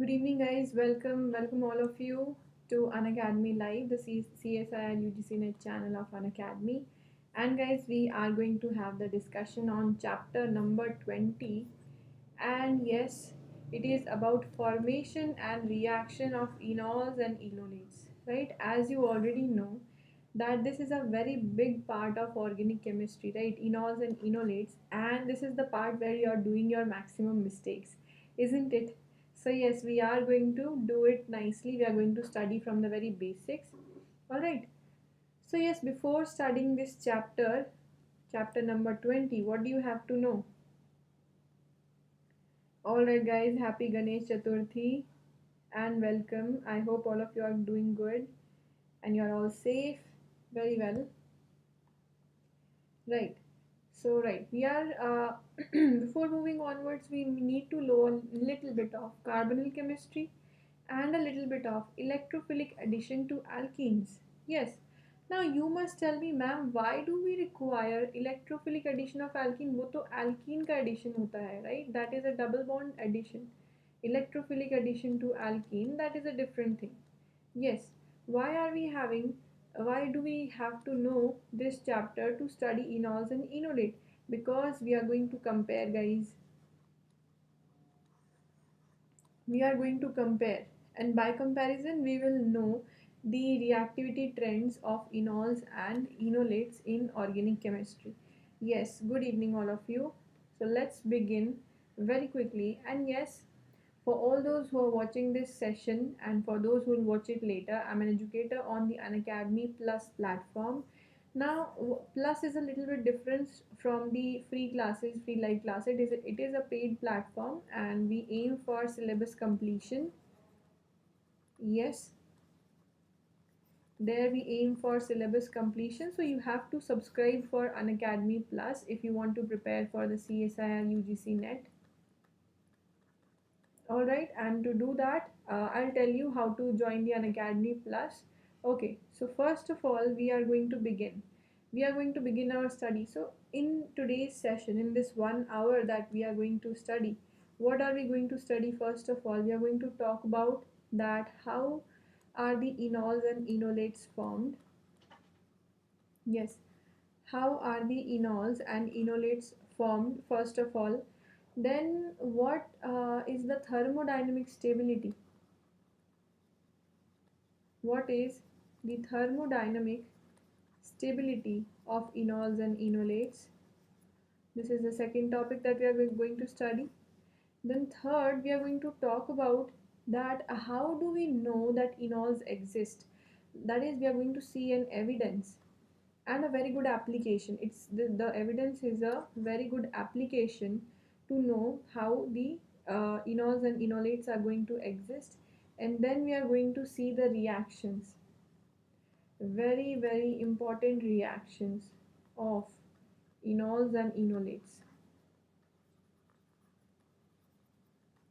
Good evening, guys. Welcome all of you to Unacademy Live, the CSIR UGC net channel of Unacademy. And guys, we are going to have the discussion on chapter number 20. And yes, it is about formation and reaction of enols and enolates, right? As you already know, that this is a very big part of organic chemistry, right? Enols and enolates, and this is the part where you are doing your maximum mistakes, isn't it? So yes, we are going to do it nicely. We are going to study from the very basics. All right. So yes, before studying this chapter number 20, what do you have to know? All right, guys, happy Ganesh Chaturthi and welcome. I hope all of you are doing good and you're all safe. Very well. Right. So right, we are before moving onwards, we need to learn a little bit of carbonyl chemistry and a little bit of electrophilic addition to alkenes. Yes. Now you must tell me, ma'am, why do we require electrophilic addition of alkene? वो तो alkene का addition होता है, right? That is a double bond addition. Electrophilic addition to alkene, that is a different thing. Yes. Why do we have to know this chapter to study enols and enolate? Because we are going to compare, guys. We are going to compare, and by comparison we will know the reactivity trends of enols and enolates in organic chemistry. Yes, good evening all of you. So let's begin very quickly. And yes, for all those who are watching this session and for those who will watch it later, I'm an educator on the Unacademy Plus platform. Now, Plus is a little bit different from the free classes, free live classes. It is a paid platform and we aim for syllabus completion. Yes, there we aim for syllabus completion. So you have to subscribe for Unacademy Plus if you want to prepare for the CSIR UGC net. Alright, and to do that, I'll tell you how to join the Unacademy Plus. Okay, so first of all, we are going to begin. We are going to begin our study. So in today's session, in this 1 hour that we are going to study, what are we going to study? First of all, we are going to talk about that how are the enols and enolates formed. Yes, how are the enols and enolates formed first of all. Then what is the thermodynamic stability? What is the thermodynamic stability of enols and enolates? This is the second topic that we are going to study. Then third, we are going to talk about that how do we know that enols exist? That is, we are going to see an evidence and a very good application. It's the evidence is a very good application to know how the enols and enolates are going to exist, and then we are going to see the reactions, very important reactions of enols and enolates.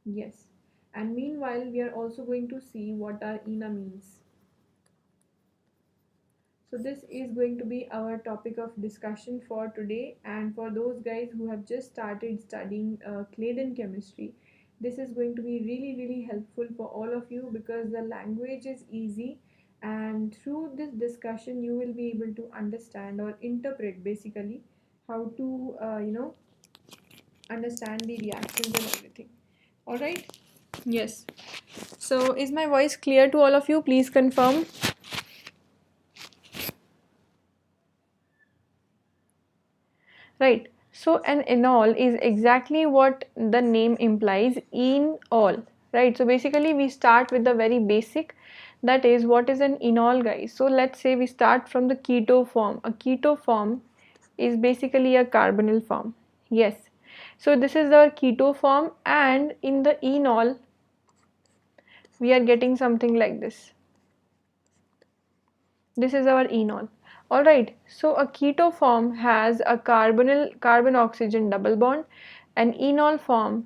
Yes, and meanwhile we are also going to see what are enamines. So this is going to be our topic of discussion for today, and for those guys who have just started studying Claydon chemistry, this is going to be really helpful for all of you because the language is easy, and through this discussion you will be able to understand or interpret basically how to understand the reactions and everything. All right. Yes. So is my voice clear to all of you? Please confirm. Right. So an enol is exactly what the name implies, enol. Right. So basically we start with the very basic, that is what is an enol, guys. So let's say we start from the keto form. A keto form is basically a carbonyl form. Yes. So this is our keto form, and in the enol we are getting something like this. This is our enol. Alright, so a keto form has a carbon-oxygen double bond. An enol form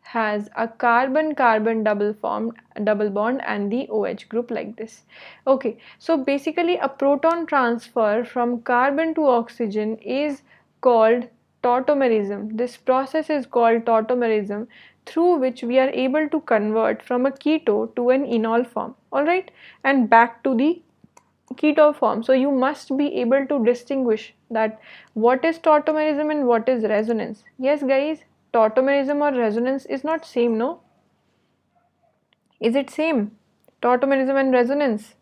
has a carbon-carbon double bond and the OH group like this. Okay, so basically a proton transfer from carbon to oxygen is called tautomerism. This process is called tautomerism, through which we are able to convert from a keto to an enol form, alright, and back to the keto form. So you must be able to distinguish that what is tautomerism and what is resonance. Yes guys, tautomerism or resonance is not same, no? Is it same? Tautomerism and resonance?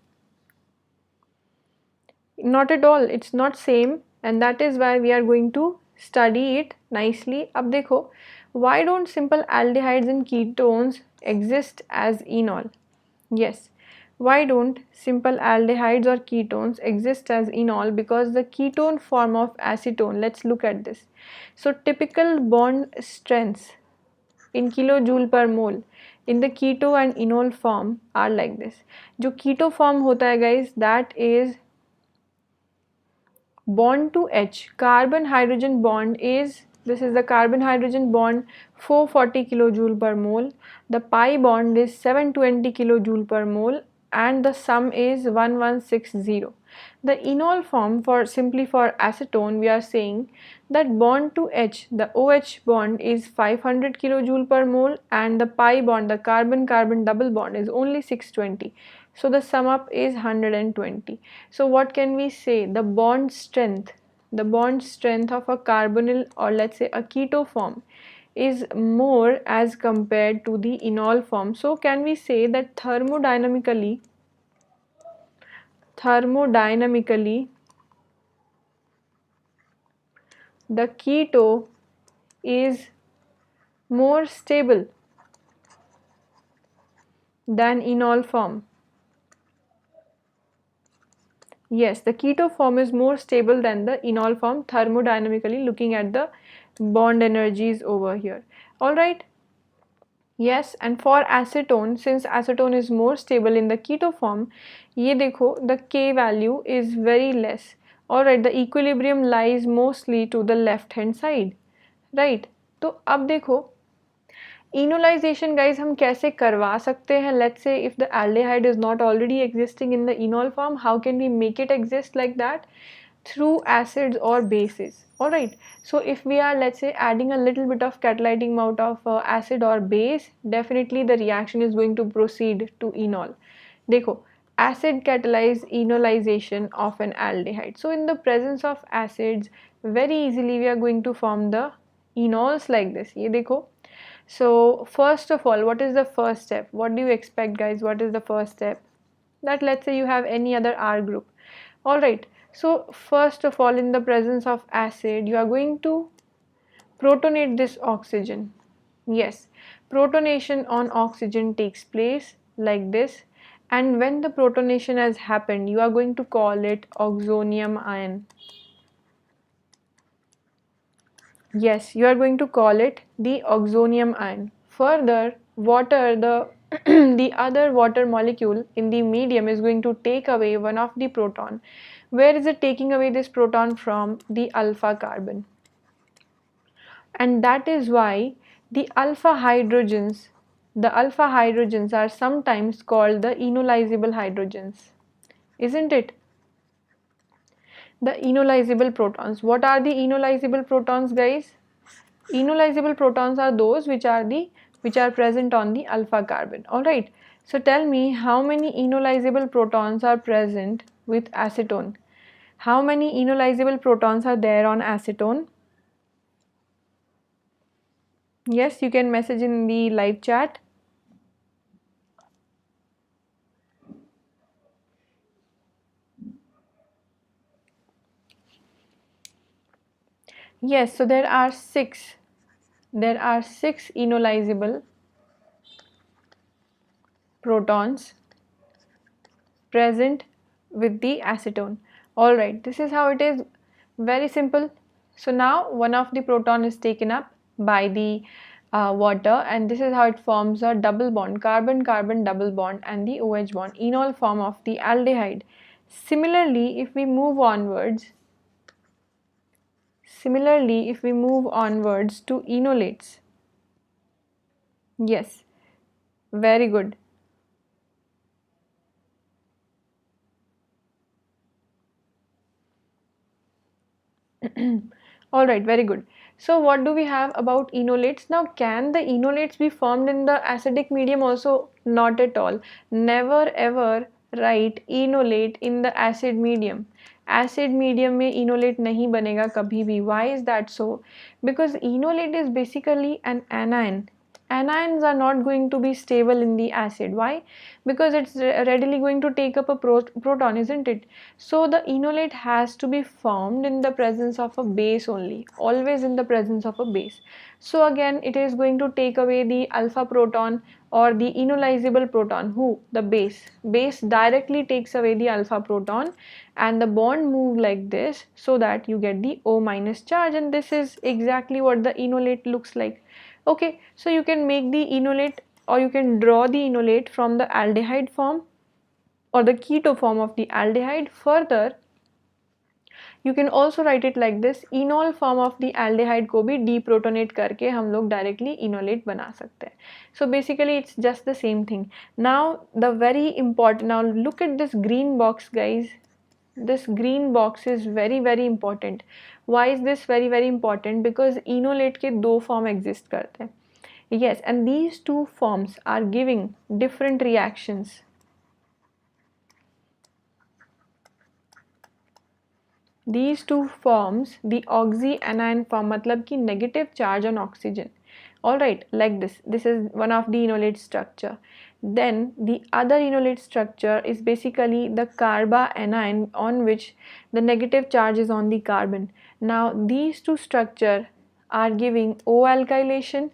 Not at all, it's not same, and that is why we are going to study it nicely. Ab dekho, why don't simple aldehydes and ketones exist as enol? Yes, why don't simple aldehydes or ketones exist as enol? Because the ketone form of acetone, let's look at this. So typical bond strengths in kilojoule per mole in the keto and enol form are like this. जो keto form होता है guys, that is bond to H, carbon hydrogen bond is, this is the carbon hydrogen bond, 440 kilojoule per mole, the pi bond is 720 kilojoule per mole, and the sum is 1160. The enol form, for simply for acetone, we are saying that bond to H, the OH bond is 500 kilojoule per mole, and the pi bond, the carbon-carbon double bond, is only 620. So the sum up is 120. So what can we say? The bond strength of a carbonyl, or let's say a keto form, is more as compared to the enol form. So can we say that thermodynamically the keto is more stable than enol form? Yes, the keto form is more stable than the enol form thermodynamically, looking at the bond energies over here. Alright. Yes, and for acetone, since acetone is more stable in the keto form, ye dekho, the K value is very less. Alright, the equilibrium lies mostly to the left hand side. Right. तो अब देखो enolization guys हम कैसे करवा सकते हैं? Let's say if the aldehyde is not already existing in the enol form, how can we make it exist like that? Through acids or bases. Alright, so if we are, let's say, adding a little bit of catalytic amount of acid or base, definitely the reaction is going to proceed to enol. देखो, acid catalyze enolization of an aldehyde. So in the presence of acids, very easily we are going to form the enols like this. ये देखो. So first of all, what is the first step? What do you expect guys? What is the first step? That let's say you have any other R group. Alright, so first of all, in the presence of acid, you are going to protonate this oxygen. Yes, protonation on oxygen takes place like this, and when the protonation has happened, you are going to call it oxonium ion. Yes, you are going to call it the oxonium ion. Further, water, the the other water molecule in the medium is going to take away one of the proton. Where is it taking away this proton from? The alpha carbon. And that is why the alpha hydrogens are sometimes called the enolizable hydrogens. Isn't it? The enolizable protons. What are the enolizable protons, guys? Enolizable protons are those which are present on the alpha carbon. Alright. So tell me, how many enolizable protons are present with acetone? How many enolizable protons are there on acetone? Yes, you can message in the live chat. Yes, so there are six enolizable protons present with the acetone. Alright, this is how it is, very simple. So now one of the proton is taken up by the water, and this is how it forms a double bond, carbon-carbon double bond, and the OH bond, enol form of the aldehyde. Similarly, if we move onwards to enolates. Yes, very good. Alright, very good. So what do we have about enolates? Now can the enolates be formed in the acidic medium also? Not at all. Never ever write enolate in the acid medium. Acid medium में enolate नहीं बनेगा कभी भी. Why is that so? Because enolate is basically an anion. Anions are not going to be stable in the acid. Why? Because it's readily going to take up a proton, isn't it? So the enolate has to be formed in the presence of a base only, always in the presence of a base. So again it is going to take away the alpha proton or the enolizable proton. Who? The base. Base directly takes away the alpha proton and the bond move like this so that you get the O minus charge, and this is exactly what the enolate looks like. Okay, so you can make the enolate or you can draw the enolate from the aldehyde form or the keto form of the aldehyde. Further, you can also write it like this, enol form of the aldehyde को भी deprotonate करके हम लोग directly enolate बना सकते हैं. So basically it's just the same thing. Now the very important, now look at this green box guys. This green box is very important. Why is this very important? Because enolate के दो form exist करते हैं. Yes, and these two forms are giving different reactions. These two forms, the oxyanion form मतलब कि negative charge on oxygen. Alright, like this. This is one of the enolate structure. Then the other enolate structure is basically the carbanion on which the negative charge is on the carbon. Now these two structure are giving O alkylation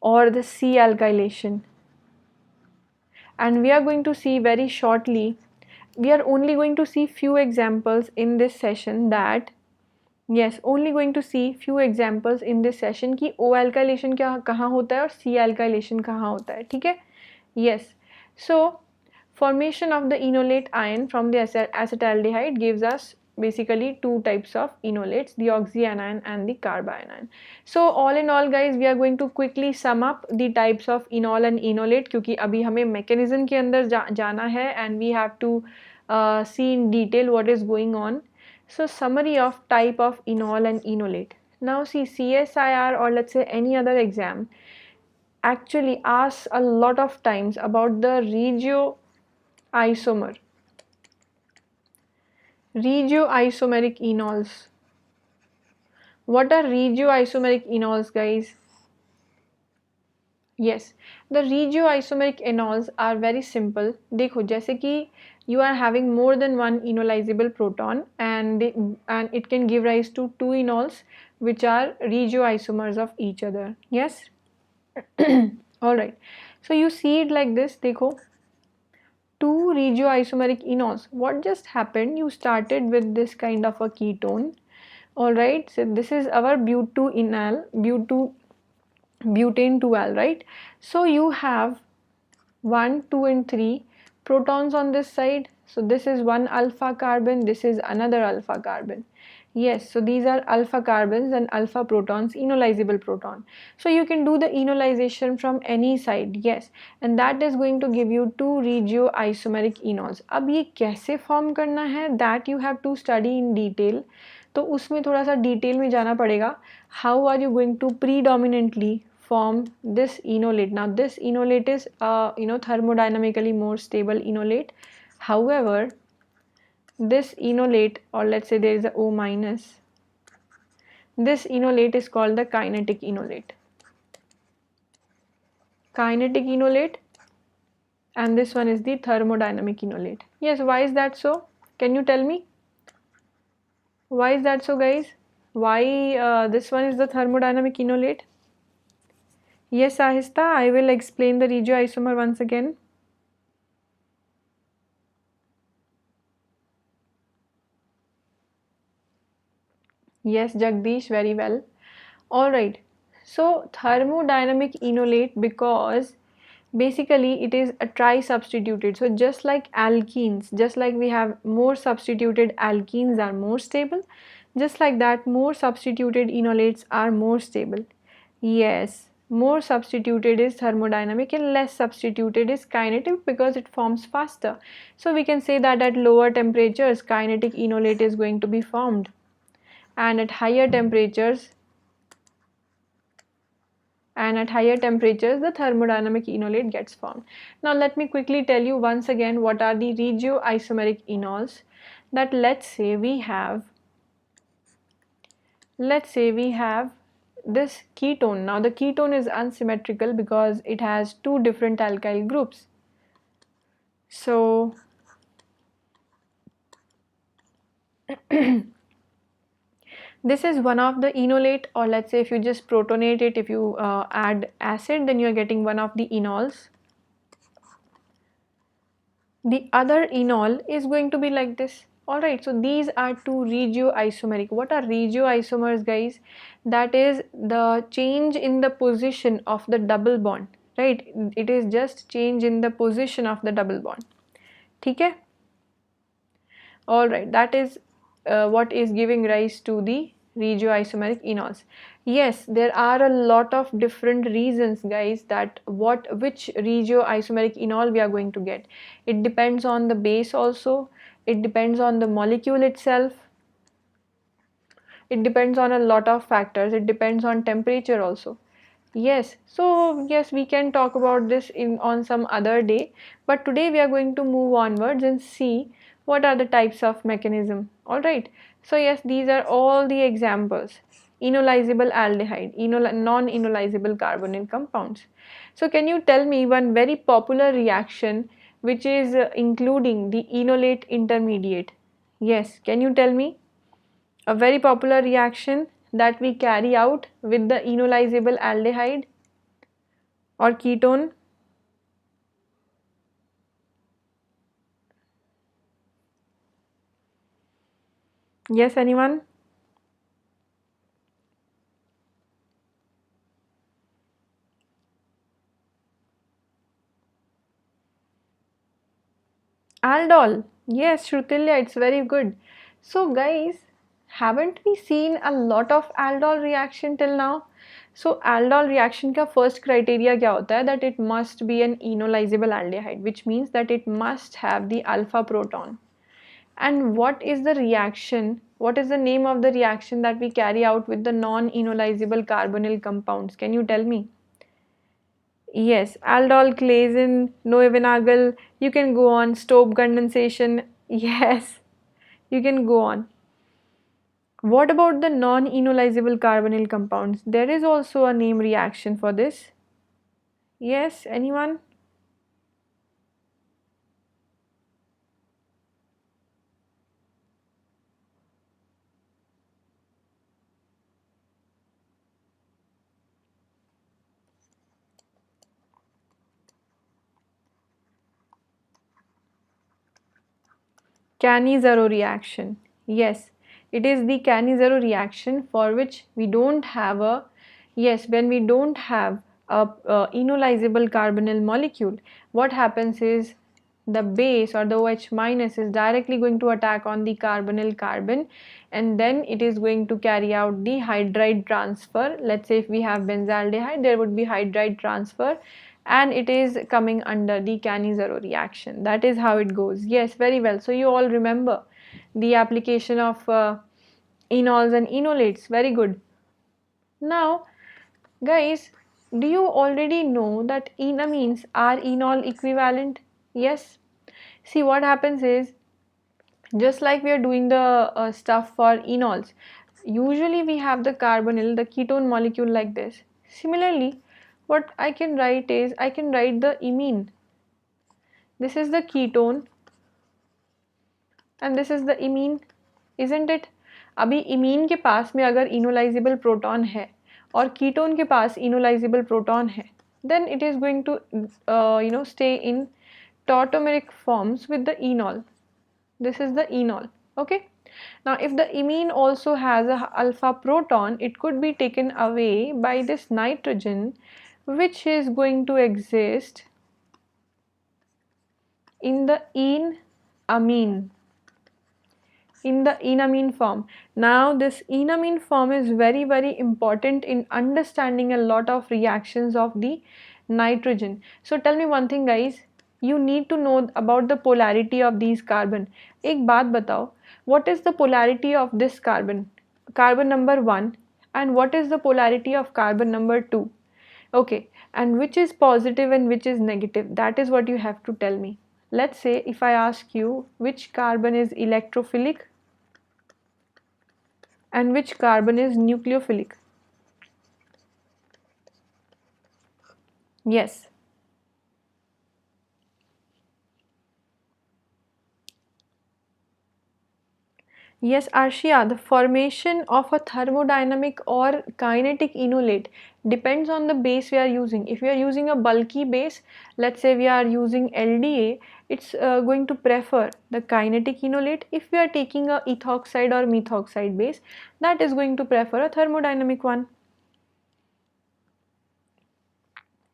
or the C alkylation. And we are going to see very shortly, we are only going to see few examples in this session that, yes, only going to see few examples in this session कि O alkylation क्या कहाँ होता है और C alkylation कहाँ होता है, ठीक है? Yes, so formation of the enolate ion from the acetaldehyde gives us basically two types of enolates, the oxyanion and the carbanion. So all in all guys, we are going to quickly sum up the types of enol and enolate क्योंकि अभी हमें mechanism के अंदर जाना है and we have to see in detail what is going on. So summary of type of enol and enolate. Now see, CSIR or let's say any other exam actually asks a lot of times about the regioisomer. Regioisomeric enols. What are regioisomeric enols guys? Yes, the regioisomeric enols are very simple. देखो जैसे कि you are having more than one enolizable proton and it can give rise to two enols which are regioisomers of each other. Yes. Alright, so you see it like this. देखो, two regioisomeric enols. What just happened? You started with this kind of a ketone. Alright, so this is our but2-enal, butane 2-al, right? So you have 1, 2 and 3 protons on this side. So this is one alpha carbon, this is another alpha carbon. Yes, so these are alpha carbons and alpha protons, enolizable proton. So you can do the enolization from any side, yes, and that is going to give you two regioisomeric enols. अब ये कैसे form करना है, that you have to study in detail. तो उसमें थोड़ा सा detail में जाना पड़ेगा. How are you going to predominantly form this enolate? Now this enolate is thermodynamically more stable enolate. However, this enolate, or let's say there is a O minus, this enolate is called the kinetic enolate. Kinetic enolate, and this one is the thermodynamic enolate. Yes, why is that so? Can you tell me? Why is that so guys? Why this one is the thermodynamic enolate? Yes, Ahista, I will explain the regioisomer once again. Yes, Jagdish, very well. Alright, so thermodynamic enolate because basically it is a tri-substituted. So just like alkenes, just like we have more substituted alkenes are more stable, just like that more substituted enolates are more stable. Yes, More substituted is thermodynamic and less substituted is kinetic because it forms faster. So we can say that at lower temperatures kinetic enolate is going to be formed, and at higher temperatures the thermodynamic enolate gets formed. Now let me quickly tell you once again what are the regioisomeric enols. That let's say we have this ketone. Now the ketone is unsymmetrical because it has two different alkyl groups. So this is one of the enolate, or let's say if you just protonate it, if you add acid, then you are getting one of the enols. The other enol is going to be like this. Alright, so these are two regioisomeric. What are regioisomers, guys? That is the change in the position of the double bond, right? It is just change in the position of the double bond. Okay? Alright, that is what is giving rise to the regioisomeric enols. Yes, there are a lot of different reasons, guys, that which regioisomeric enol we are going to get. It depends on the base also, it depends on the molecule itself, it depends on a lot of factors, it depends on temperature also. Yes, so yes, we can talk about this on some other day, but today we are going to move onwards and see what are the types of mechanism. Alright, so yes, these are all the examples. Enolizable aldehyde, non-enolizable carbonyl compounds. So can you tell me one very popular reaction which is including the enolate intermediate? Yes, can you tell me a very popular reaction that we carry out with the enolizable aldehyde or ketone? Yes, anyone? Aldol. Yes, Shrutilya, it's very good. So guys, haven't we seen a lot of aldol reaction till now? So aldol reaction का first criteria क्या होता है? That it must be an enolizable aldehyde, which means that it must have the alpha proton. And what is the reaction? What is the name of the reaction that we carry out with the non-enolizable carbonyl compounds? Can you tell me? Yes, aldol, Claisen, Noevenagel, you can go on, Stope condensation, yes, you can go on. What about the non-enolizable carbonyl compounds? There is also a name reaction for this. Yes, anyone? Cannizzaro reaction. Yes, it is the Cannizzaro reaction for which we don't have a, yes, when we don't have a enolizable carbonyl molecule, what happens is the base or the OH minus is directly going to attack on the carbonyl carbon, and then it is going to carry out the hydride transfer. Let's say if we have benzaldehyde, there would be hydride transfer, and it is coming under the Cannizzaro reaction. That is how it goes. Yes, very well. So you all remember the application of enols and enolates. Very good. Now guys, do you already know that enamines are enol equivalent? Yes. See, what happens is, just like we are doing the stuff for enols, usually we have the carbonyl, the ketone molecule like this. Similarly, what I can write is, I can write the imine. This is the ketone and this is the imine, isn't it? अभी imine के पास में अगर enolizable proton है और ketone के पास enolizable proton है, then it is going to stay in tautomeric forms with the enol. This is the enol. Okay. Now if the imine also has a alpha proton, it could be taken away by this nitrogen, which is going to exist in the enamine. in the enamine form. Now this enamine form is very very important in understanding a lot of reactions of the nitrogen. So tell me one thing guys, you need to know about the polarity of these carbon. एक बात बताओ, what is the polarity of this carbon, carbon number 1, and what is the polarity of carbon number 2? Okay, and which is positive and which is negative, that is what you have to tell me. Let's say if I ask you which carbon is electrophilic and which carbon is nucleophilic. Yes. Yes, Arshia, the formation of a thermodynamic or kinetic enolate depends on the base we are using. If we are using a bulky base, let's say we are using LDA, it's going to prefer the kinetic enolate. If we are taking a ethoxide or methoxide base, that is going to prefer a thermodynamic one.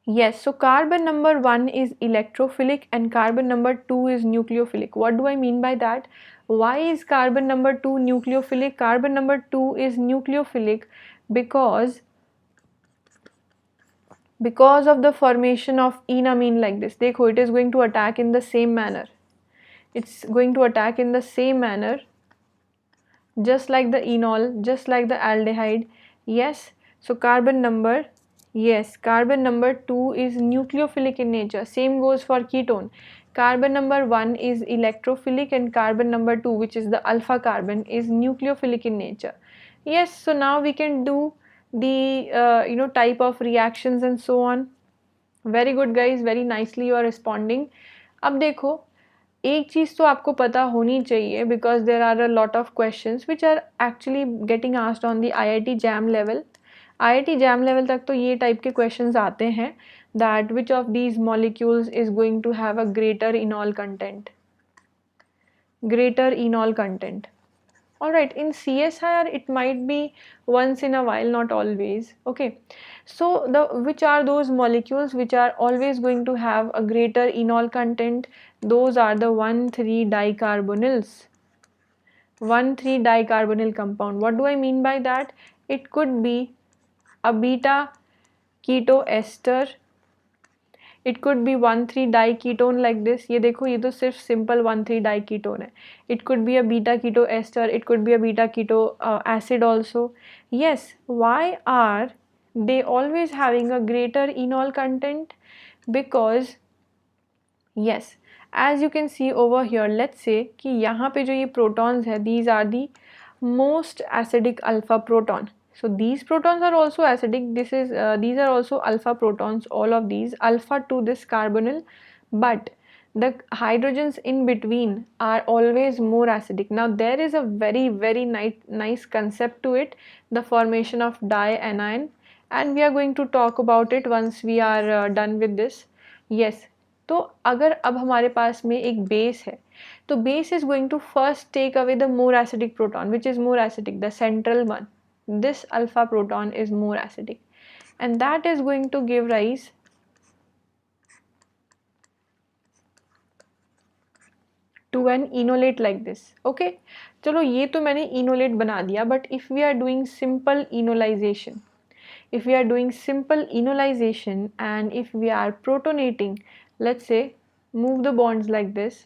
Yes, so carbon number 1 is electrophilic and carbon number 2 is nucleophilic. What do I mean by that? Why is carbon number 2 nucleophilic? Carbon number 2 is nucleophilic because of the formation of enamine like this. Dekho, it is going to attack in the same manner. It's going to attack in the same manner just like the enol, just like the aldehyde. Yes, so carbon number 2 is nucleophilic in nature. Same goes for ketone. Carbon number 1 is electrophilic and carbon number 2, which is the alpha carbon, is nucleophilic in nature. Yes, so now we can do the type of reactions and so on. Very good guys, very nicely you are responding. अब देखो, एक चीज़ तो आपको पता होनी चाहिए because there are a lot of questions which are actually getting asked on the IIT JAM level. IIT JAM level तक तो ये टाइप के questions आते हैं that which of these molecules is going to have a greater enol content. Greater enol content. Alright, in CSIR it might be once in a while, not always. Okay, so which are those molecules which are always going to have a greater enol content? Those are the 1,3-dicarbonyls. 1,3-dicarbonyl compound. What do I mean by that? It could be a beta ketoester. It could be 1,3-diketone like this. ये देखो, ये तो सिर्फ simple 1,3-diketone है. It could be a beta keto ester. It could be a beta keto acid also. Yes, why are they always having a greater enol content? Because yes, as you can see over here, let's say कि यहाँ पे जो ये protons है, these are the most acidic alpha proton. So these protons are also acidic. These are also alpha protons, all of these alpha to this carbonyl, but the hydrogens in between are always more acidic. Now there is a very very nice concept to it, the formation of dianion, and we are going to talk about it once we are done with this. Yes, तो अगर अब हमारे पास में एक base है, तो base is going to first take away the more acidic proton. Which is more acidic? The central one. This alpha proton is more acidic, and that is going to give rise to an enolate like this. Okay, चलो ये तो मैंने enolate बना दिया, but if we are doing simple enolization, and if we are protonating, let's say move the bonds like this.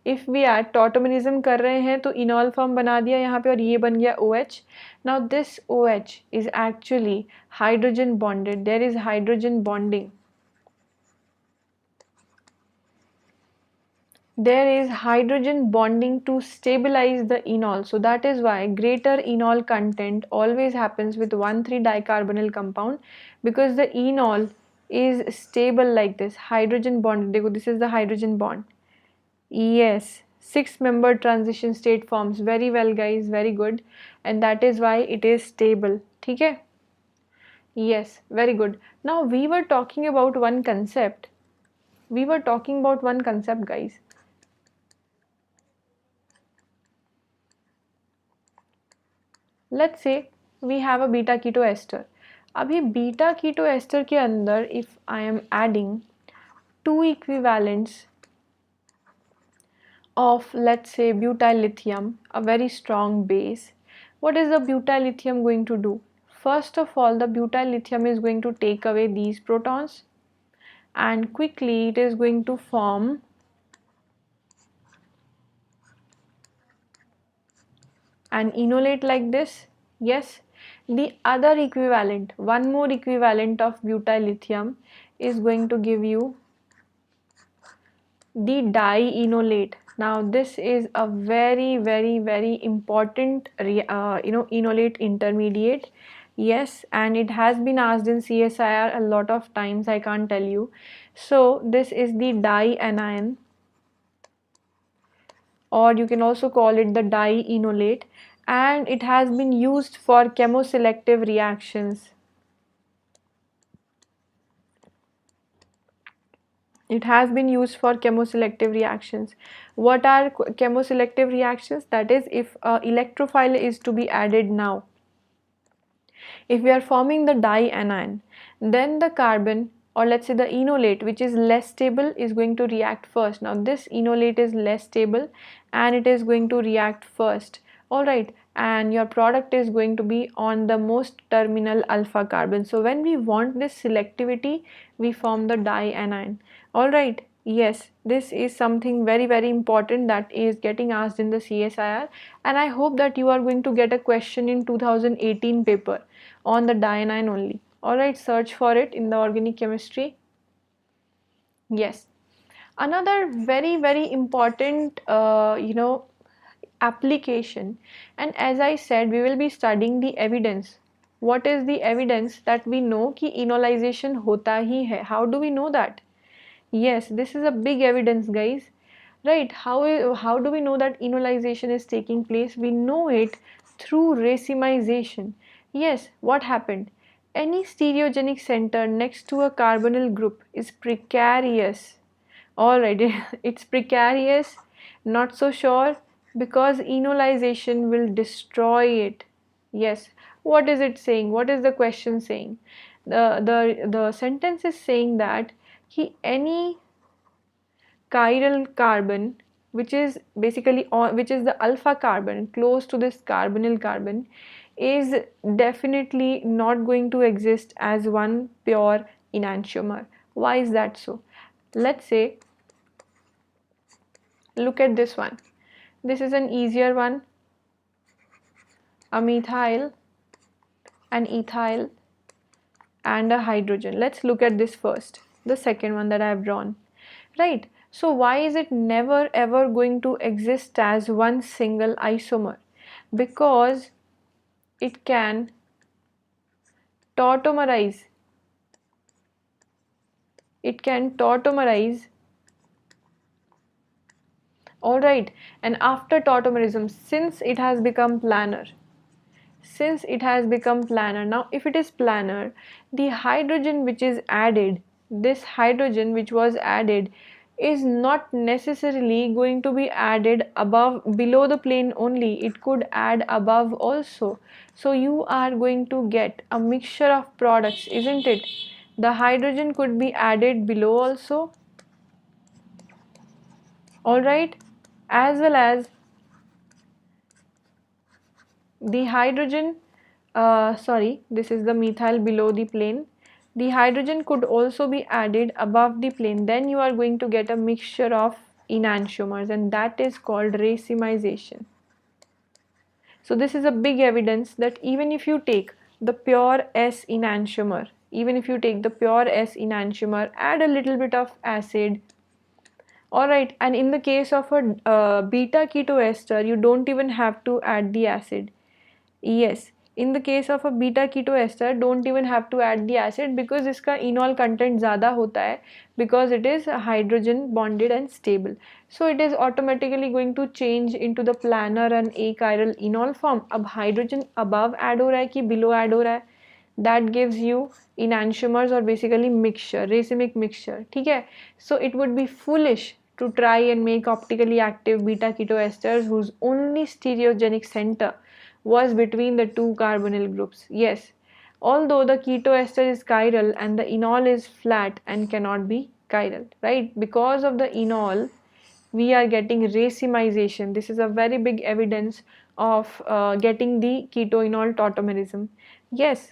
If we are tautomerism कर रहे हैं तो enol form बना दिया यहाँ पे और ये बन गया OH. Now this OH is actually hydrogen bonded. There is hydrogen bonding. There is hydrogen bonding to stabilize the enol. So that is why greater enol content always happens with 1,3-dicarbonyl compound, because the enol is stable like this. Hydrogen bond. देखो, this is the hydrogen bond. Yes, 6-member transition state forms. Very well guys, very good, and that is why it is stable. ठीक है? Yes, very good. Now we were talking about one concept. Guys. Let's say we have a beta keto ester. अभी beta keto ester के अंदर if I am adding 2 equivalents of, let's say, butyl lithium, a very strong base, what is the butyl lithium going to do? First of all, the butyl lithium is going to take away these protons, and quickly it is going to form an enolate like this. Yes, the other equivalent, one more equivalent of butyl lithium is going to give you the dienolate. Now this is a very important enolate intermediate. Yes, and it has been asked in CSIR a lot of times, I can't tell you. So this is the dianion, or you can also call it the dienolate, and it has been used for chemoselective reactions. It has been used for chemoselective reactions. What are chemoselective reactions? That is, if electrophile is to be added now, if we are forming the dianion, then the carbon, or let's say the enolate, which is less stable, is going to react first. Now this enolate is less stable and it is going to react first. Alright, and your product is going to be on the most terminal alpha carbon. So when we want this selectivity, we form the dianion. Alright, yes, this is something very important that is getting asked in the CSIR, and I hope that you are going to get a question in 2018 paper on the dianion only. Alright, search for it in the organic chemistry. Yes, another very important application, and as I said, we will be studying the evidence. What is the evidence that we know कि enolization होता ही है? How do we know that? Yes, this is a big evidence, guys. Right, how do we know that enolization is taking place? We know it through racemization. Yes, what happened? Any stereogenic center next to a carbonyl group is precarious. Alright, it's precarious, not so sure, because enolization will destroy it. Yes, what is it saying? What is the question saying? The sentence is saying that any chiral carbon, which is basically which is the alpha carbon close to this carbonyl carbon, is definitely not going to exist as one pure enantiomer. Why is that so? Let's say, look at this one. This is an easier one, a methyl, an ethyl, and a hydrogen. Let's look at this first, the second one that I have drawn. Right, so why is it never ever going to exist as one single isomer? Because it can tautomerize. It can tautomerize. Alright, and after tautomerism, since it has become planar, now if it is planar, the hydrogen which is added, this hydrogen which was added, is not necessarily going to be added below the plane only, it could add above also. So you are going to get a mixture of products, isn't it? The hydrogen could be added below also, alright, as well as the hydrogen, this is the methyl below the plane. The hydrogen could also be added above the plane. Then you are going to get a mixture of enantiomers, and that is called racemization. So this is a big evidence that even if you take the pure S enantiomer, add a little bit of acid. Alright, and in the case of a beta keto ester, you don't even have to add the acid. Yes, in the case of a beta keto ester, don't even have to add the acid because इसका enol content ज़्यादा होता है, because it is hydrogen bonded and stable. So it is automatically going to change into the planar and achiral enol form. अब hydrogen above add हो रहा है कि below add हो रहा है? That gives you enantiomers, or basically mixture, racemic mixture. ठीक है? So it would be foolish to try and make optically active beta keto esters whose only stereogenic center was between the two carbonyl groups. Yes, although the keto ester is chiral and the enol is flat and cannot be chiral, right? Because of the enol, we are getting racemization. This is a very big evidence of getting the keto-enol tautomerism. Yes.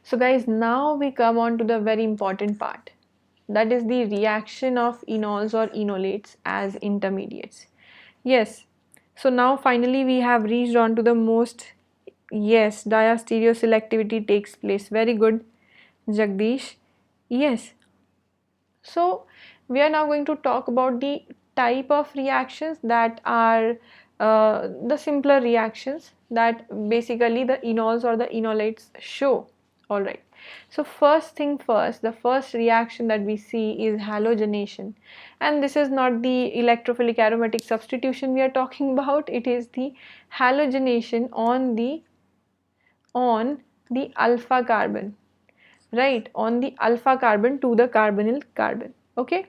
So guys, now we come on to the very important part. That is the reaction of enols or enolates as intermediates. Yes. So now finally we have reached on to the most, yes, diastereoselectivity takes place. Very good, Jagdish. Yes. So we are now going to talk about the type of reactions that are the simpler reactions that basically the enols or the enolates show. Alright. So first thing first, the first reaction that we see is halogenation, and this is not the electrophilic aromatic substitution we are talking about. It is the halogenation on the alpha carbon, right, on the alpha carbon to the carbonyl carbon. Okay.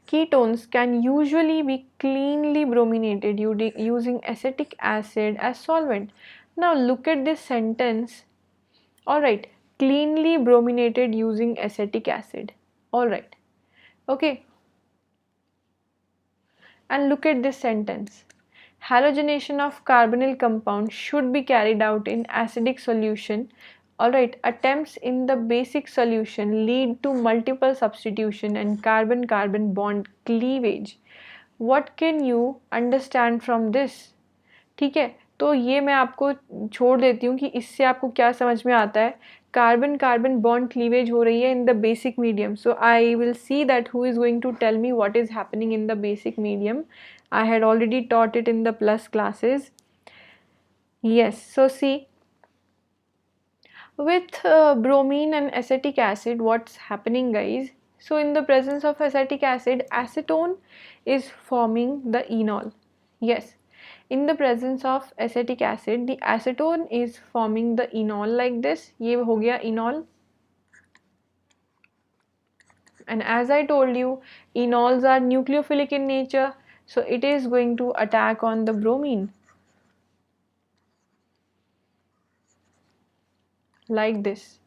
Ketones can usually be cleanly brominated using acetic acid as solvent. Now look at this sentence. Alright, cleanly brominated using acetic acid. Alright, okay. And look at this sentence. Halogenation of carbonyl compound should be carried out in acidic solution. Alright, attempts in the basic solution lead to multiple substitution and carbon-carbon bond cleavage. What can you understand from this? ठीक है, तो ये मैं आपको छोड़ देती हूँ कि इससे आपको क्या समझ में आता है. कार्बन कार्बन बॉन्ड क्लीवेज हो रही है in the basic medium. So I will see that who is going to tell me what is happening in the basic medium. I had already taught it in the plus classes. Yes, so see, with bromine and acetic acid, what's happening, guys? So in the presence of acetic acid, acetone is forming the enol. Yes, in the presence of acetic acid, the acetone is forming the enol like this. ये हो गया enol. And as I told you, enols are nucleophilic in nature. So it is going to attack on the bromine like this.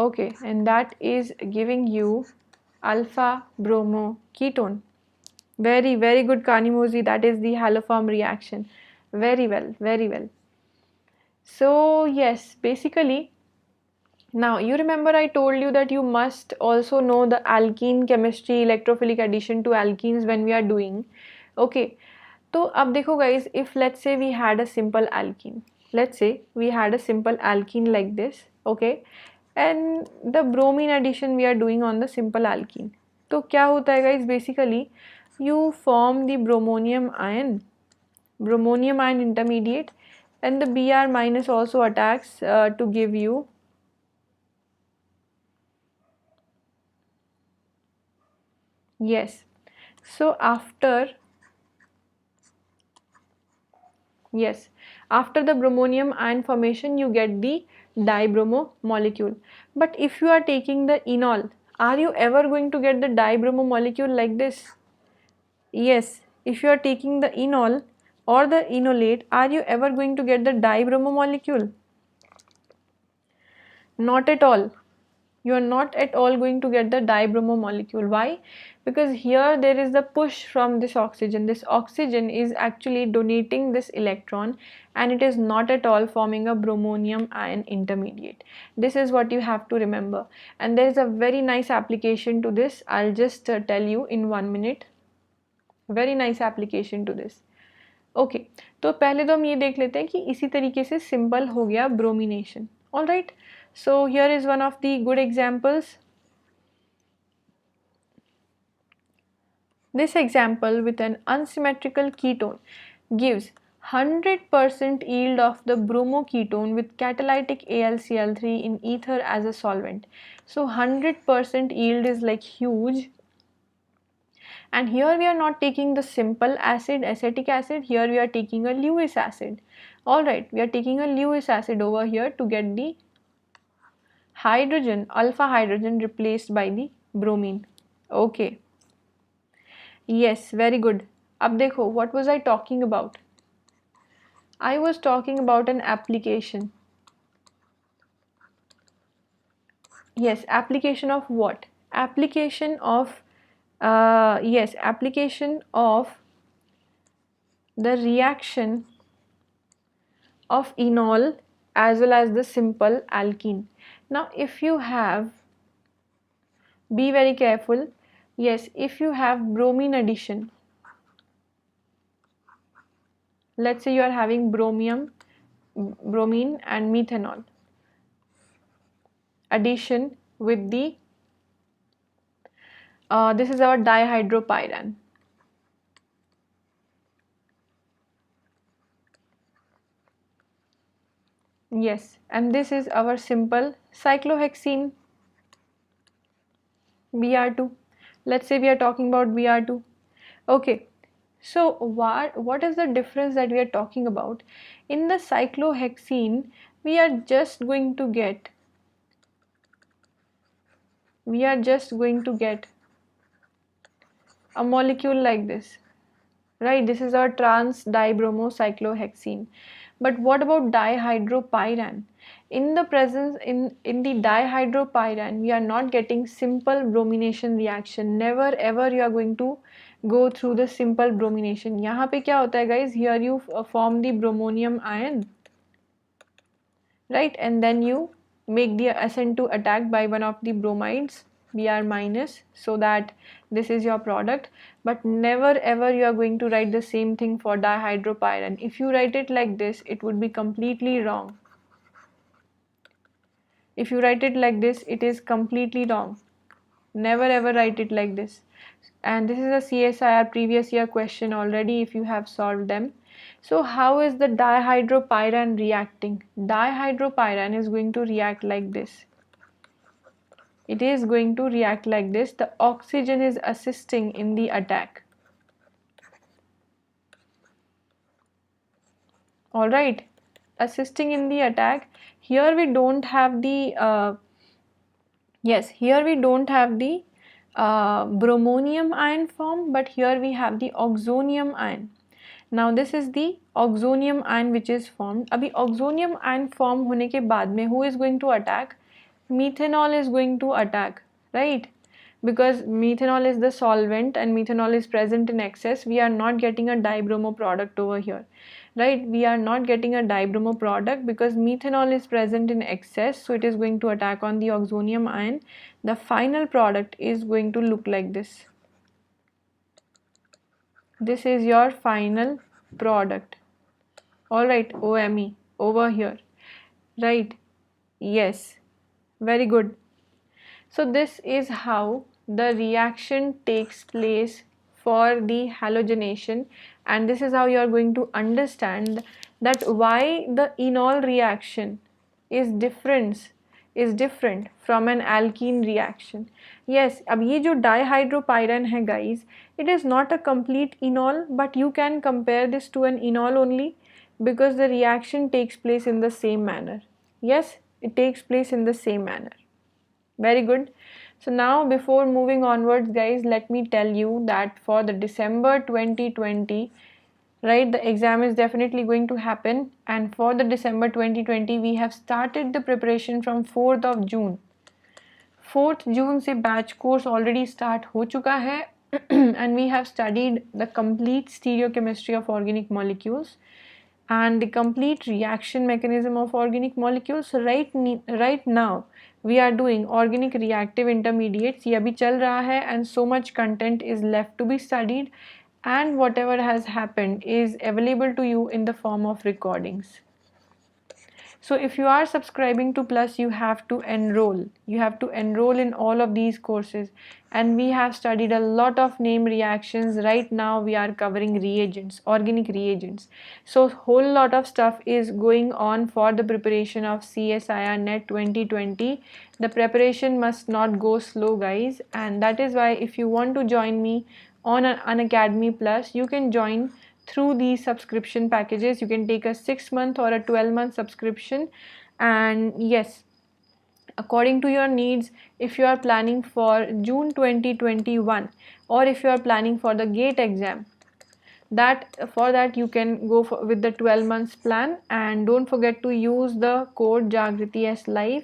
Okay, and that is giving you alpha bromo ketone. Very, very good, Kanimozi. That is the haloform reaction. Very well, very well. So yes, basically, now you remember I told you that you must also know the alkene chemistry, electrophilic addition to alkenes when we are doing. Okay. तो अब देखो guys, if let's say we had a simple alkene, let's say we had a simple alkene like this, okay, and the bromine addition we are doing on the simple alkene. तो क्या होता है guys, basically you form the bromonium ion intermediate, and the Br minus also attacks to give you yes. So after the bromonium ion formation, you get the dibromo molecule. But if you are taking the enol, are you ever going to get the dibromo molecule like this? Yes, if you are taking the enol or the enolate, are you ever going to get the dibromo molecule? Not at all. You are not at all going to get the dibromo molecule. Why? Because here there is the push from this oxygen. This oxygen is actually donating this electron, and it is not at all forming a bromonium ion intermediate. This is what you have to remember. And there is a very nice application to this. I'll just tell you in 1 minute. Very nice application to this. Okay, तो पहले तो हम ये देख लेते हैं कि इसी तरीके से सिंपल हो गया bromination. All right. So here is one of the good examples. This example with an unsymmetrical ketone gives 100% yield of the bromoketone with catalytic AlCl3 in ether as a solvent. So 100% yield is like huge. And here we are not taking the simple acid, acetic acid. Here we are taking a Lewis acid. Alright, we are taking a Lewis acid over here to get the hydrogen, alpha hydrogen replaced by the bromine. Okay. Yes, very good. Ab dekho, what was I talking about? I was talking about an application. Yes, application of what? application of application of the reaction of enol as well as the simple alkene. Now if you have, be very careful, yes, if you have bromine addition, let's say you are having bromine and methanol addition with the this is our dihydropyran. Yes, and this is our simple cyclohexene Br2. Let's say we are talking about Br2. Okay, so what is the difference that we are talking about? In the cyclohexene, we are just going to get a molecule like this, right? This is our trans dibromocyclohexene. But what about dihydropyran? In the presence in the dihydropyran, we are not getting simple bromination reaction. Never ever you are going to go through the simple bromination. यहाँ पे क्या होता है guys? Here you form the bromonium ion, right? And then you make the ascent to attack by one of the bromides, Br minus, so that this is your product. But never ever you are going to write the same thing for dihydropyran. If you write it like this, it would be completely wrong. If you write it like this, it is completely wrong. Never ever write it like this. And this is a CSIR previous year question already if you have solved them. So how is the dihydropyran reacting? Dihydropyran is going to react like this. It is going to react like this. The oxygen is assisting in the attack. Alright, assisting in the attack. Here we don't have the bromonium ion form, but here we have the oxonium ion. Now this is the oxonium ion which is formed. अभी oxonium ion form होने के बाद में who is going to attack? Methanol is going to attack, right? Because methanol is the solvent and methanol is present in excess. We are not getting a dibromo product over here, right? We are not getting a dibromo product because methanol is present in excess, so it is going to attack on the oxonium ion. The final product is going to look like this. This is your final product. Alright, OME over here, right? Yes, very good. So this is how the reaction takes place for the halogenation, and this is how you are going to understand that why the enol reaction is different from an alkene reaction. Yes, अब ये जो dihydropyran है guys, it is not a complete enol, but you can compare this to an enol only because the reaction takes place in the same manner. Yes, it takes place in the same manner. Very good. So now before moving onwards guys, let me tell you that for the December 2020, right, the exam is definitely going to happen, and for the December 2020 we have started the preparation from 4th of June. 4th June से batch course already start हो चुका है and we have studied the complete stereochemistry of organic molecules and the complete reaction mechanism of organic molecules. So right now we are doing organic reactive intermediates. ये अभी चल रहा है and so much content is left to be studied, and whatever has happened is available to you in the form of recordings. So if you are subscribing to Plus, you have to enroll. You have to enroll in all of these courses, and we have studied a lot of name reactions. Right now we are covering reagents, organic reagents. So whole lot of stuff is going on for the preparation of CSIR NET 2020. The preparation must not go slow guys, and that is why if you want to join me on an Unacademy Plus, you can join through these subscription packages. You can take a 6-month or a 12-month subscription, and yes, according to your needs, if you are planning for June 2021 or if you are planning for the GATE exam, for that you can go with the 12 months plan, and don't forget to use the code JagritiSLive.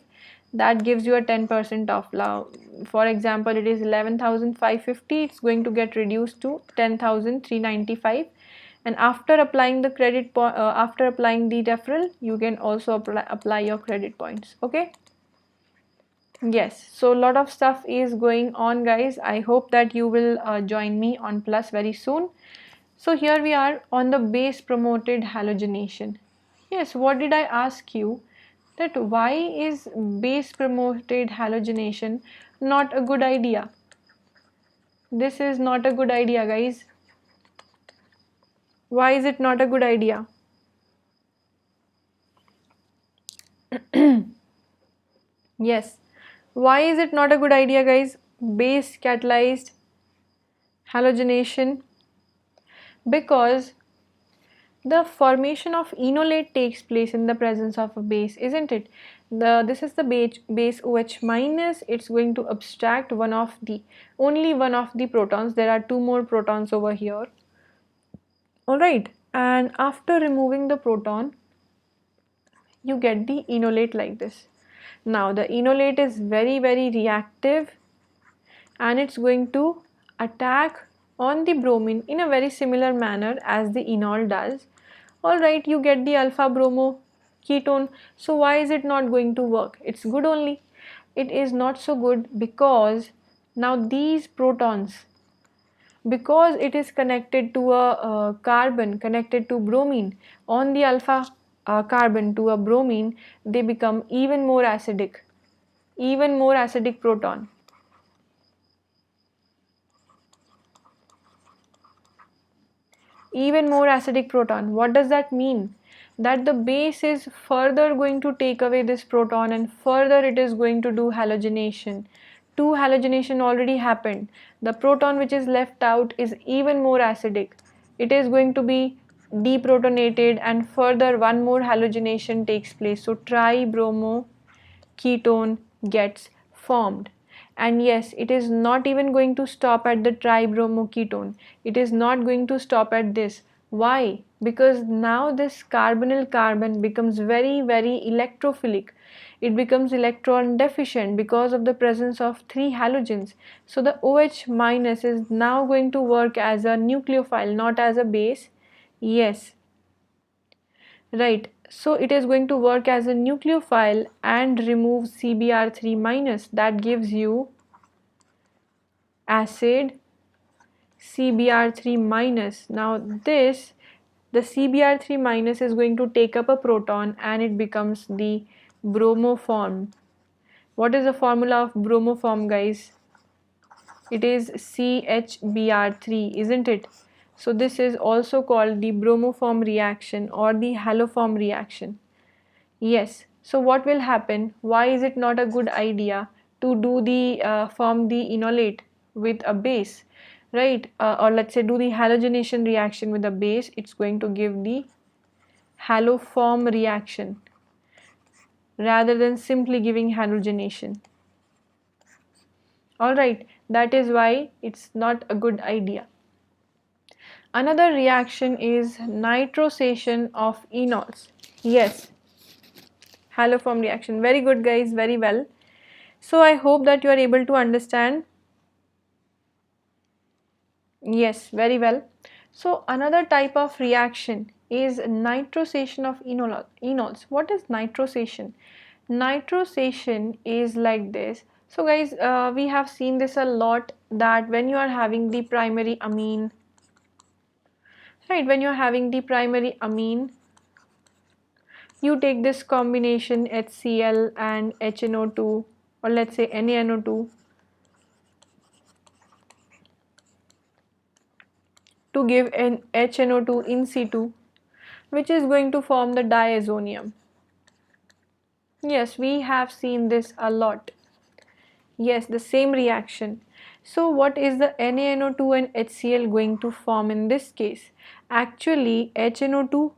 that gives you a 10% off. Now, for example, it is 11,550, it's going to get reduced to 10,395, and after applying the after applying the referral, you can also apply your credit points. Okay. Yes, so a lot of stuff is going on, guys. I hope that you will join me on Plus very soon. So here we are on the base promoted halogenation. Yes, what did I ask you? That why is base promoted halogenation not a good idea? This is not a good idea, guys. Why is it not a good idea? Yes, why is it not a good idea, guys? Base catalyzed halogenation, because the formation of enolate takes place in the presence of a base, isn't it? This is the base OH minus. It's going to abstract only one of the protons. There are two more protons over here. Alright, and after removing the proton, you get the enolate like this. Now the enolate is very reactive, and it's going to attack on the bromine in a very similar manner as the enol does. Alright, you get the alpha bromo ketone. So why is it not going to work? It's good only. It is not so good because now these protons, because it is connected to a carbon, connected to bromine on the alpha carbon to a bromine, they become even more acidic proton. Even more acidic proton. What does that mean? That the base is further going to take away this proton, and further it is going to do halogenation. Two halogenation already happened. The proton which is left out is even more acidic. It is going to be deprotonated, and further one more halogenation takes place. So tribromo ketone gets formed. And yes, it is not even going to stop at the tribromoketone. It is not going to stop at this. Why? Because now this carbonyl carbon becomes very electrophilic. It becomes electron deficient because of the presence of three halogens. So the OH minus is now going to work as a nucleophile, not as a base. Yes, right. So it is going to work as a nucleophile and remove CBr3 minus. That gives you acid CBr3 minus. Now the CBr3 minus is going to take up a proton, and it becomes the bromoform. What is the formula of bromoform, guys? It is CHBr3, isn't it? So this is also called the bromoform reaction or the haloform reaction. Yes. So what will happen? Why is it not a good idea to do the form the enolate with a base, right? Or let's say do the halogenation reaction with a base. It's going to give the haloform reaction rather than simply giving halogenation. Alright, that is why it's not a good idea. Another reaction is nitrosation of enols. Yes, haloform reaction. Very good, guys, very well. So I hope that you are able to understand. Yes, very well. So another type of reaction is nitrosation of enols. What is nitrosation? Nitrosation is like this. So guys, we have seen this a lot, that when you are having the primary amine, right, when you are having the primary amine, you take this combination HCl and HNO2, or let's say NaNO2, to give an HNO2 in situ, which is going to form the diazonium. Yes, we have seen this a lot. Yes, the same reaction. So what is the NaNO2 and HCl going to form in this case? Actually, HNO2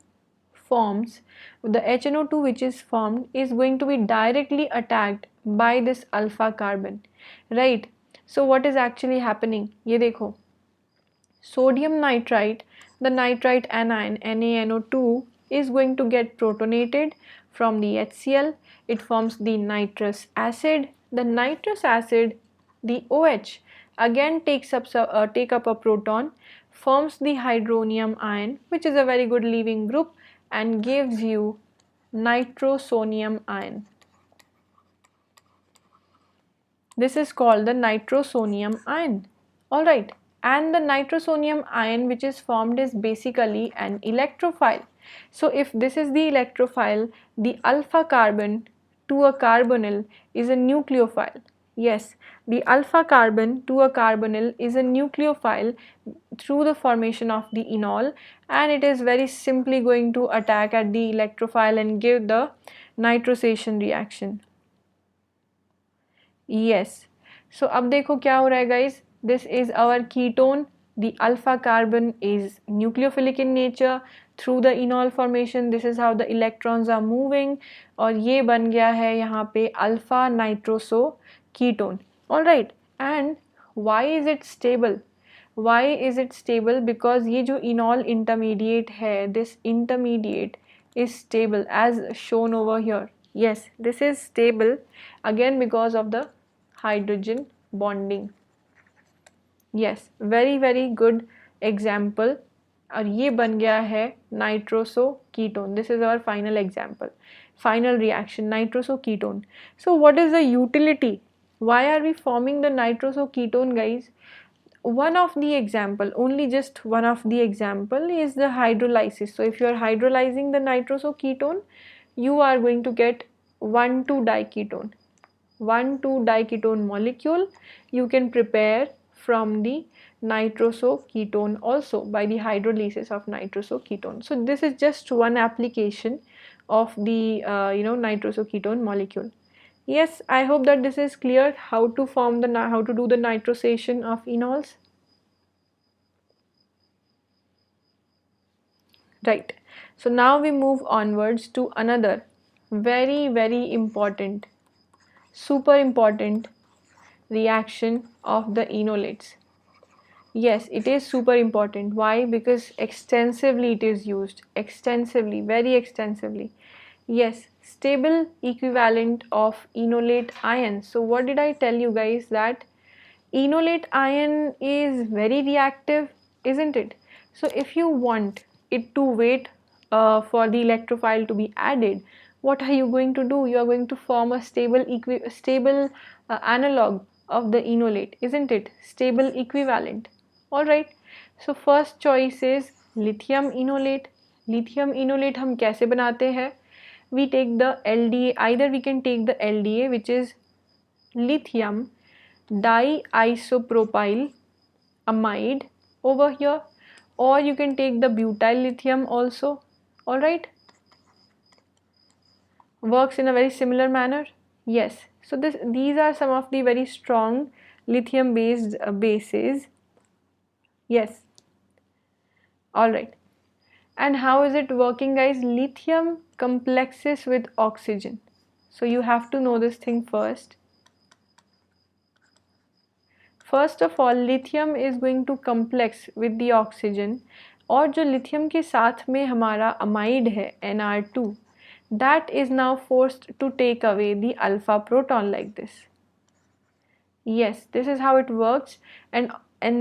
forms, the HNO2 which is formed is going to be directly attacked by this alpha carbon, right? So what is actually happening? Ye dekho. Sodium nitrite, the nitrite anion NaNO2 is going to get protonated from the HCl. It forms the nitrous acid. The nitrous acid, the OH, again take up a proton, forms the hydronium ion, which is a very good leaving group, and gives you nitrosonium ion. This is called the nitrosonium ion. Alright, and the nitrosonium ion which is formed is basically an electrophile. So if this is the electrophile, the alpha carbon to a carbonyl is a nucleophile. Yes, the alpha carbon to a carbonyl is a nucleophile through the formation of the enol, and it is very simply going to attack at the electrophile and give the nitrosation reaction. Yes, so अब देखो क्या हो रहा है guys, this is our ketone. The alpha carbon is nucleophilic in nature. Through the enol formation, this is how the electrons are moving, और ये बन गया है यहाँ पे alpha nitroso ketone. All right, and why is it stable? Why is it stable? Because ये जो enol intermediate है, this intermediate is stable as shown over here. Yes, this is stable again because of the hydrogen bonding. Yes, very good example. और ये बन गया है nitroso ketone. This is our final example, final reaction, nitroso ketone. So what is the utility? Why are we forming the nitroso ketone, guys? One of the example, only just one of the example is the hydrolysis. So if you are hydrolyzing the nitroso ketone, you are going to get 1,2-diketone. 1,2-diketone molecule you can prepare from the nitroso ketone also by the hydrolysis of nitroso ketone. So this is just one application of the nitroso ketone molecule. Yes, I hope that this is clear how to do the nitrosation of enols. Right. So now we move onwards to another very important, super important reaction of the enolates. Yes, it is super important. Why? Because extensively it is used. Extensively, very extensively. Yes, stable equivalent of enolate ion. So what did I tell you guys? That enolate ion is very reactive, isn't it? So if you want it to wait for the electrophile to be added, what are you going to do? You are going to form a stable analog of the enolate, isn't it? Stable equivalent. Alright, so first choice is lithium enolate. Lithium enolate हम कैसे बनाते हैं? We take the LDA, either we can take the LDA, which is lithium diisopropyl amide over here, or you can take the butyl lithium also. Alright, works in a very similar manner. Yes, so these are some of the very strong lithium based bases. Yes, alright, and how is it working, guys? Lithium complexes with oxygen, so you have to know this thing first. First of all, lithium is going to complex with the oxygen, और जो lithium के साथ में हमारा amide है Nr2, that is now forced to take away the alpha proton like this. Yes, this is how it works, and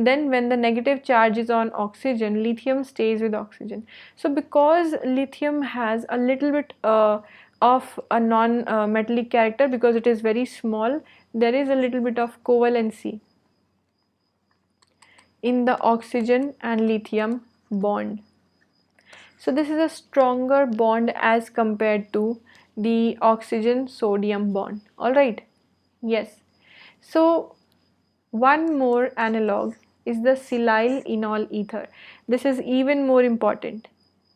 then when the negative charge is on oxygen, lithium stays with oxygen. So because lithium has a little bit of a non-metallic character, because it is very small, there is a little bit of covalency in the oxygen and lithium bond. So this is a stronger bond as compared to the oxygen sodium bond. Alright, yes. So one more analog is the silyl enol ether. This is even more important.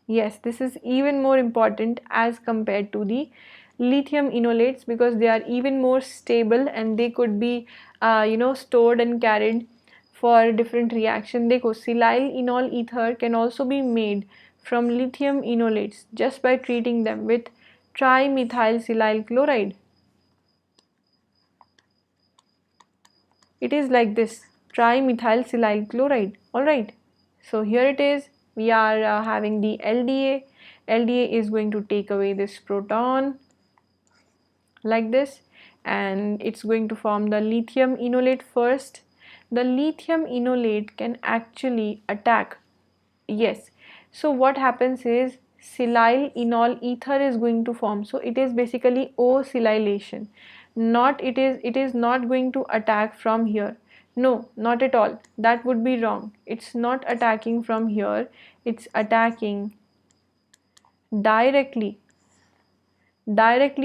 Yes, this is even more important as compared to the lithium enolates, because they are even more stable and they could be stored and carried for different reaction. देखो, silyl enol ether can also be made from lithium enolates just by treating them with trimethyl silyl chloride. It is like this, trimethyl silyl chloride. Alright, so here it is. We are having the LDA. LDA is going to take away this proton like this, and it's going to form the lithium enolate first. The lithium enolate can actually attack, yes. So what happens is silyl enol ether is going to form. So it is basically O-silylation. It is not going to attack from here. No, not at all. That would be wrong. It's not attacking from here. It's attacking directly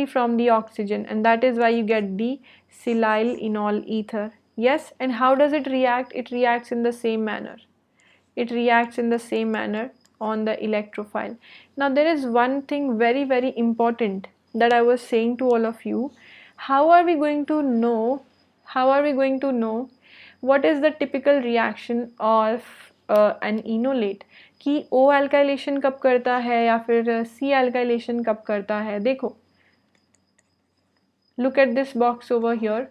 from the oxygen, and that is why you get the silyl enol ether. Yes, and how does it react? It reacts in the same manner. It reacts in the same manner on the electrophile. Now there is one thing very, very important that I was saying to all of you. How are we going to know? How are we going to know what is the typical reaction of an enolate? कि O alkylation कब करता है या फिर C alkylation कब करता है? देखो, look at this box over here.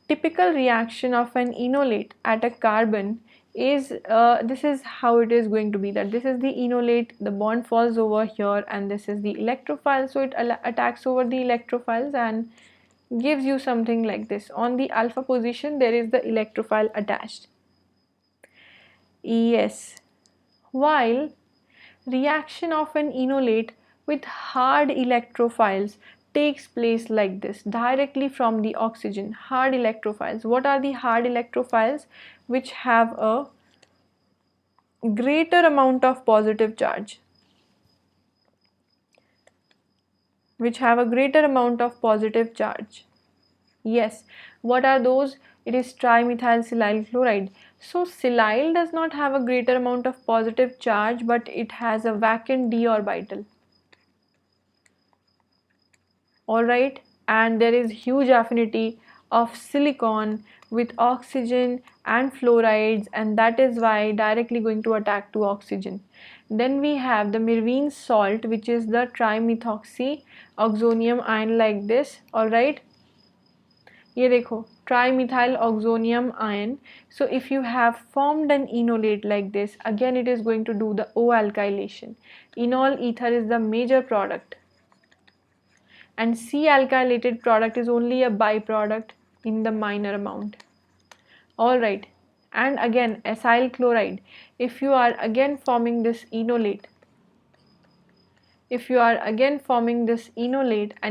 Typical reaction of an enolate at a carbon is this is how it is going to be, that this is the enolate, the bond falls over here, and this is the electrophile. So it attacks over the electrophiles and gives you something like this. On the alpha position there is the electrophile attached. Yes, while reaction of an enolate with hard electrophiles takes place like this, directly from the oxygen. Hard electrophiles. What are the hard electrophiles? Which have a greater amount of positive charge. Which have a greater amount of positive charge. Yes, what are those? It is trimethylsilyl chloride. So silyl does not have a greater amount of positive charge, but it has a vacant d orbital. Alright, and there is huge affinity of silicon with oxygen and fluorides, and that is why directly going to attack to oxygen. Then we have the Mirvine salt, which is the trimethoxy oxonium ion like this. Alright, ये देखो, trimethyl oxonium ion. So if you have formed an enolate like this, again it is going to do the O alkylation. Enol ether is the major product, and C alkylated product is only a byproduct in the minor amount. Alright, and again acyl chloride. If you are again forming this enolate, and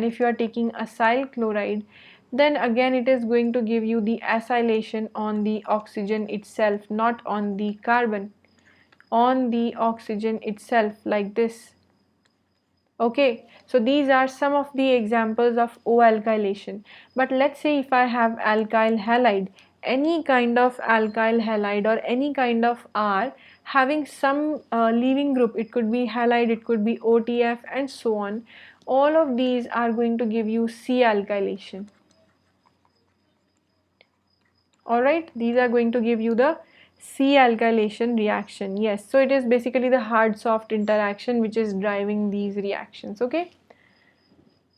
if you are taking acyl chloride, then again it is going to give you the acylation on the oxygen itself, not on the carbon, on the oxygen itself like this. Okay, so these are some of the examples of O alkylation. But let's say if I have alkyl halide, any kind of alkyl halide or any kind of R having some leaving group, it could be halide, it could be OTF, and so on. All of these are going to give you C alkylation. Alright, these are going to give you the C alkylation reaction. Yes, so it is basically the hard soft interaction which is driving these reactions. Okay,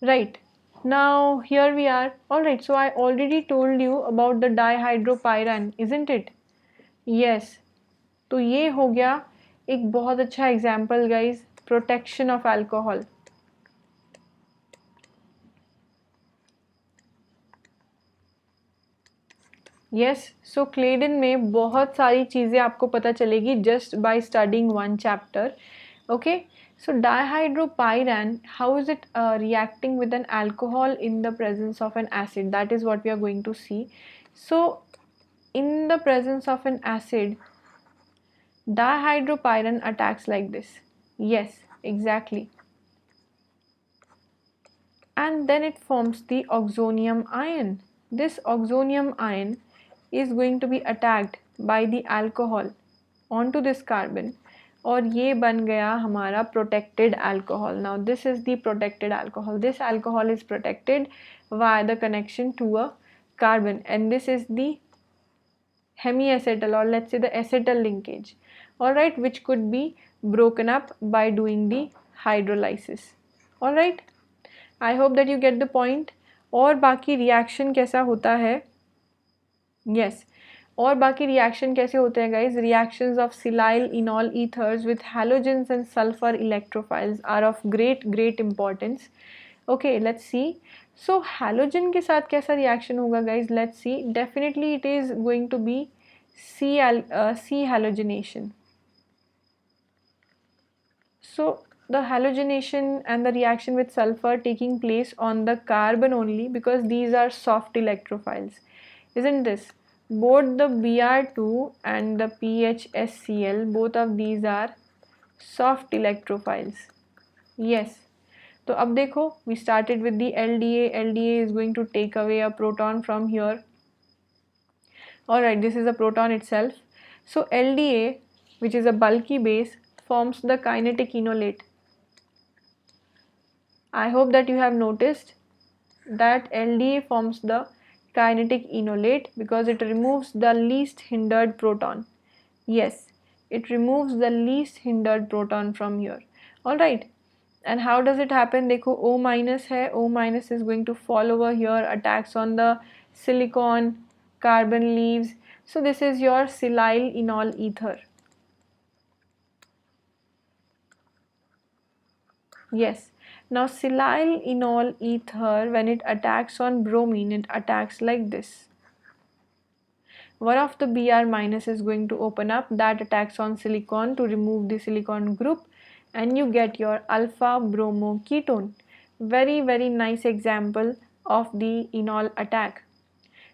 right, now here we are. Alright, so I already told you about the dihydropyran, isn't it? Yes, तो ये हो गया एक बहुत अच्छा example guys, protection of alcohol. Yes, so Clayden में बहुत सारी चीज़ें आपको पता चलेगी just by studying one chapter. Okay, so dihydropyran, how is it reacting with an alcohol in the presence of an acid? That is what we are going to see. So in the presence of an acid, dihydropyran attacks like this. Yes, exactly. And then it forms the oxonium ion. This oxonium ion is going to be attacked by the alcohol onto this carbon, और ये बन गया हमारा protected alcohol. Now this is the protected alcohol. This alcohol is protected via the connection to a carbon, and this is the hemiacetal, or let's say the acetal linkage. Alright, which could be broken up by doing the hydrolysis. Alright, I hope that you get the point. और बाकी reaction कैसा होता है? Yes, और बाकी reaction कैसे होते हैं guys? Reactions of silyl enol ethers with halogens and sulphur electrophiles are of great importance. Okay, let's see. So halogen के साथ कैसा रिएक्शन होगा guys? Let's see. Definitely it is going to be C halogenation. So the halogenation and the reaction with sulfur taking place on the carbon only, because these are soft electrophiles, isn't this? Both the Br2 and the PHSCl, both of these are soft electrophiles. Yes. तो अब देखो, we started with the LDA. LDA is going to take away a proton from here. Alright, this is a proton itself. So LDA, which is a bulky base, forms the kinetic enolate. I hope that you have noticed that LDA forms the kinetic enolate because it removes the least hindered proton. Yes, it removes the least hindered proton from here. Alright, and how does it happen? देखो, O minus है, O minus is going to fall over here, attacks on the silicon, carbon leaves. So this is your silyl enol ether. Yes. Now silyl enol ether, when it attacks on bromine, it attacks like this. One of the Br minus is going to open up, that attacks on silicon to remove the silicon group, and you get your alpha bromo ketone. Very nice example of the enol attack.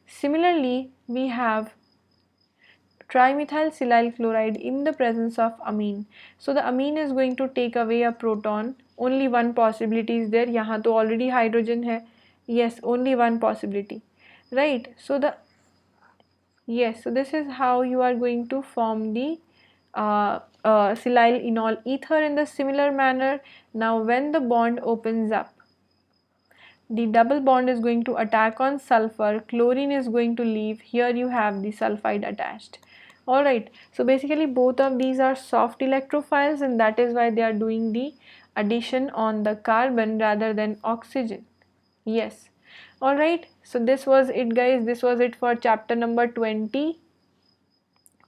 Similarly, we have trimethyl silyl chloride in the presence of amine. So the amine is going to take away a proton. Only one possibility is there. यहाँ तो already hydrogen है. Yes, only one possibility. Right. So so this is how you are going to form the silyl enol ether in the similar manner. Now when the bond opens up, the double bond is going to attack on sulfur, chlorine is going to leave, here you have the sulfide attached. Alright, so basically both of these are soft electrophiles, and that is why they are doing the addition on the carbon rather than oxygen. Yes. Alright, so this was it guys, this was it for chapter number 20.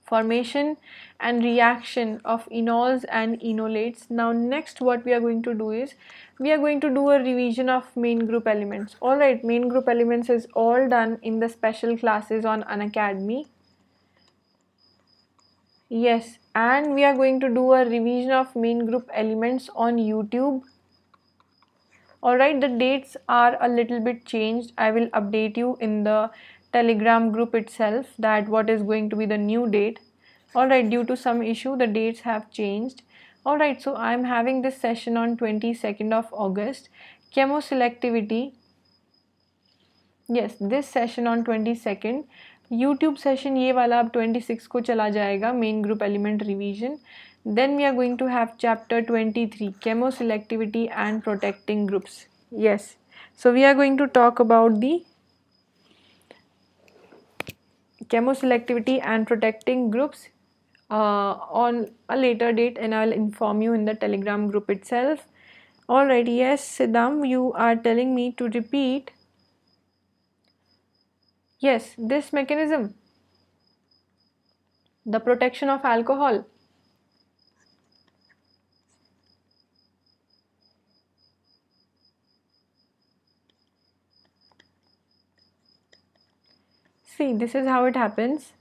Formation and reaction of enols and enolates. Now next what we are going to do is, we are going to do a revision of main group elements. Alright, main group elements is all done in the special classes on Unacademy. Yes, and we are going to do a revision of main group elements on YouTube. Alright, the dates are a little bit changed. I will update you in the Telegram group itself that what is going to be the new date. Alright, due to some issue the dates have changed. Alright, so I am having this session on 22nd of August. Chemoselectivity. Yes, this session on 22nd. YouTube session ये वाला अब 26 को चला जाएगा, main group element revision. Then we are going to have chapter 23, chemoselectivity and protecting groups. Yes, so we are going to talk about the chemoselectivity and protecting groups on a later date, and I will inform you in the Telegram group itself. Alright, yes, Siddham, you are telling me to repeat. Yes, this mechanism, the protection of alcohol. See, this is how it happens.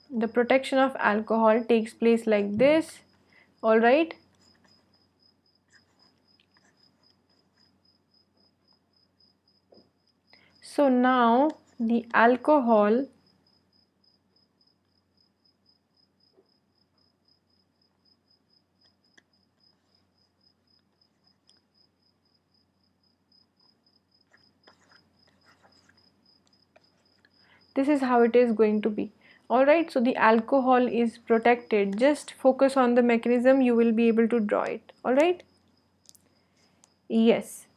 The protection of alcohol takes place like this. Alright. So now the alcohol this is how it is going to be. Alright, so the alcohol is protected. Just focus on the mechanism, you will be able to draw it. Alright. Yes.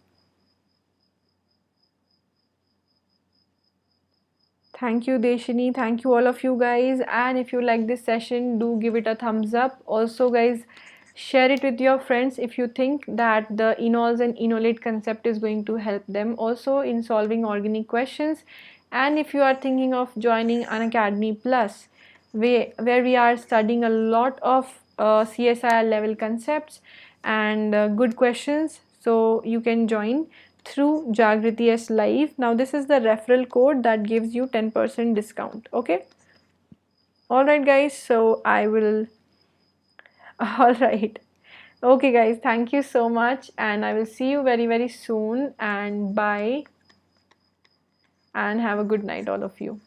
Thank you Deshini, thank you all of you guys, and if you like this session, do give it a thumbs up. Also guys, share it with your friends if you think that the enols and enolate concept is going to help them also in solving organic questions. And if you are thinking of joining Unacademy Plus, where we are studying a lot of CSIR level concepts and good questions, so you can join through JagritiSLive. Now this is the referral code that gives you 10% discount. Okay. Alright guys, so I will alright. Okay guys, thank you so much, and I will see you very soon, and bye, and have a good night all of you.